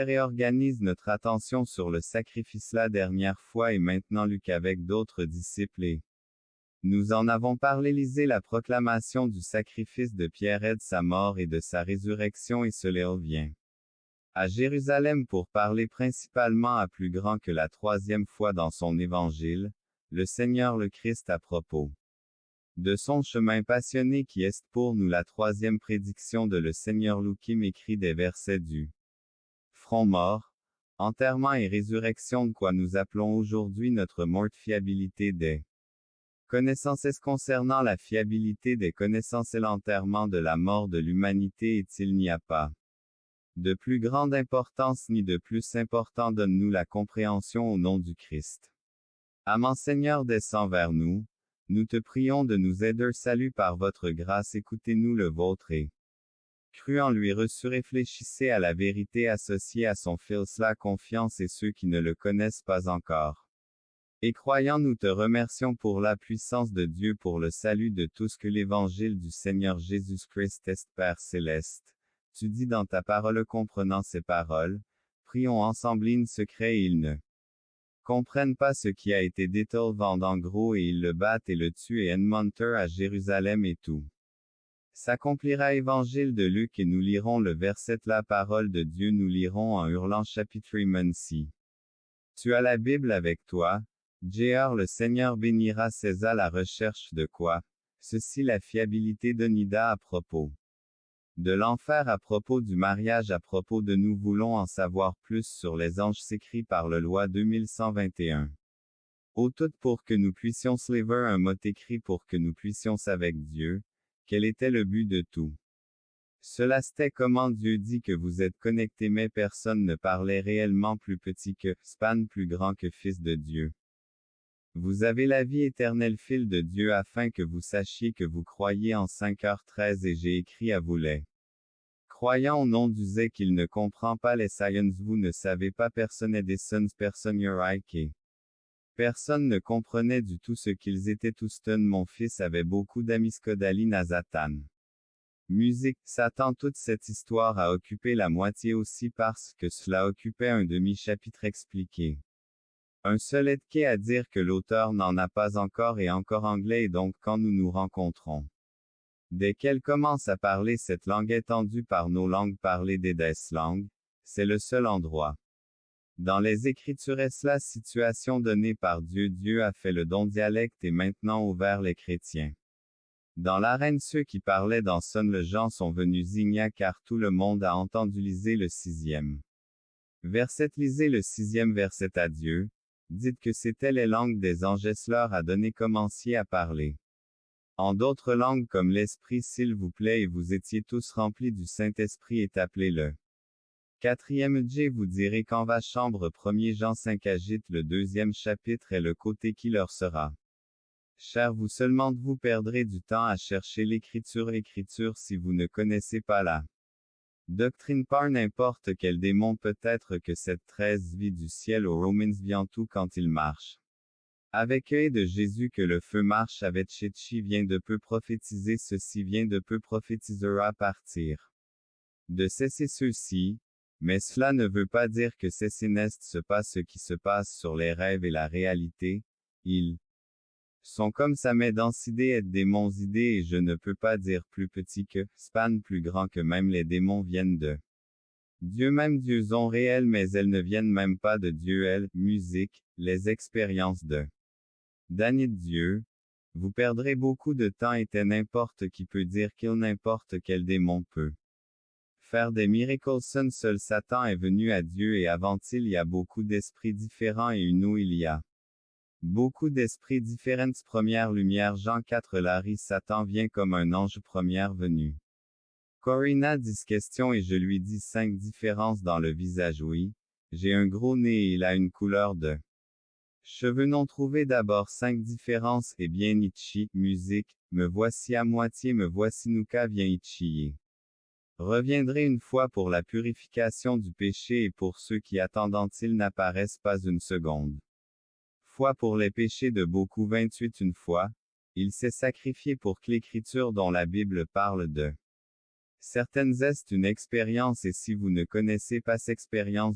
réorganise notre attention sur le sacrifice la dernière fois et maintenant Luc avec d'autres disciples et nous en avons parlé. Lisez la proclamation du sacrifice de Pierre et de sa mort et de sa résurrection et cela vient à Jérusalem pour parler principalement à plus grand que la troisième fois dans son évangile, le Seigneur le Christ à propos de son chemin passionné qui est pour nous la troisième prédiction de le Seigneur Luc qui m'écrit des versets du front mort, enterrement et résurrection de quoi nous appelons aujourd'hui notre morte fiabilité des connaissances concernant la fiabilité des connaissances et l'enterrement de la mort de l'humanité est-il n'y a pas de plus grande importance ni de plus important donne-nous la compréhension au nom du Christ. Amen. Seigneur descend vers nous, nous te prions de nous aider salut par votre grâce écoutez-nous le vôtre et cru en lui reçu réfléchissez à la vérité associée à son fils la confiance et ceux qui ne le connaissent pas encore. Et croyant nous te remercions pour la puissance de Dieu pour le salut de tous que l'évangile du Seigneur Jésus-Christ est Père céleste. Tu dis dans ta parole comprenant ces paroles, prions ensemble in secret et ils ne comprennent pas ce qui a été dit au vent en gros et ils le battent et le tuent et en monter à Jérusalem et tout. S'accomplira évangile de Luc et nous lirons le verset la parole de Dieu nous lirons en hurlant chapitre si. Tu as la Bible avec toi, Jr. Le Seigneur bénira César la recherche de quoi? Ceci la fiabilité de Nida à propos de l'enfer à propos du mariage à propos de nous voulons en savoir plus sur les anges s'écrit par le loi 2121. Au tout pour que nous puissions sliver un mot écrit pour que nous puissions avec Dieu, quel était le but de tout. Cela c'était comment Dieu dit que vous êtes connectés mais personne ne parlait réellement plus petit que, span plus grand que fils de Dieu. Vous avez la vie éternelle fil de Dieu afin que vous sachiez que vous croyez en 5h13 et j'ai écrit à vous les croyants au nom du Zé qu'il ne comprend pas les science vous ne savez pas personne des sons personne que personne ne comprenait du tout ce qu'ils étaient tous mon fils avait beaucoup d'amis Skodaline à Zatan. Musique, Satan toute cette histoire a occupé la moitié aussi parce que cela occupait un demi-chapitre expliqué. Un seul est à dire que l'auteur n'en a pas encore et encore anglais et donc quand nous nous rencontrons. Dès qu'elle commence à parler cette langue étendue par nos langues parlées des langues, c'est le seul endroit. Dans les Écritures est la situation donnée par Dieu. Dieu a fait le don dialecte et maintenant ouvert les chrétiens. Dans l'arène ceux qui parlaient dans son le gens sont venus zigna car tout le monde a entendu liser le 6e. Verset lisez le 6e verset à Dieu. Dites que c'était les langues des anges leur a donné commenciez à parler. En d'autres langues comme l'Esprit s'il vous plaît et vous étiez tous remplis du Saint-Esprit et appelez le 4e J vous direz qu'en va chambre 1er Jean 5 agite le 2e chapitre et le côté qui leur sera. Cher vous seulement vous perdrez du temps à chercher l'écriture si vous ne connaissez pas la doctrine par n'importe quel démon peut-être que cette 13 vie du ciel aux Romans vient tout quand il marche. Avec eux et de Jésus que le feu marche avec Chetchi vient de peu prophétiser ceci vient de peu prophétisera à partir de cesser ceux-ci, mais cela ne veut pas dire que cesser n'est se passe ce qui se passe sur les rêves et la réalité, ils sont comme ça mais dans idée et démons idées et je ne peux pas dire plus petit que, span plus grand que même les démons viennent de Dieu même Dieu sont réels mais elles ne viennent même pas de Dieu elles, musique, les expériences de Daniel Dieu, vous perdrez beaucoup de temps et n'importe qui peut dire qu'il n'importe quel démon peut faire des miracles seul Satan est venu à Dieu et avant il y a beaucoup d'esprits différents et une eau il y a beaucoup d'esprits différents. Première lumière Jean 4 Larry Satan vient comme un ange première venue. Corina 10 questions et je lui dis 5 différences dans le visage oui, j'ai un gros nez et il a une couleur de cheveux non trouvés d'abord 5 différences et bien Ichi, musique, me voici à moitié me voici Nuka vient Ichiye. Reviendrai une fois pour la purification du péché et pour ceux qui attendant-ils n'apparaissent pas une seconde. Fois pour les péchés de beaucoup 28 une fois, il s'est sacrifié pour que l'écriture dont la Bible parle de Certaines est une expérience et si vous ne connaissez pas cette expérience,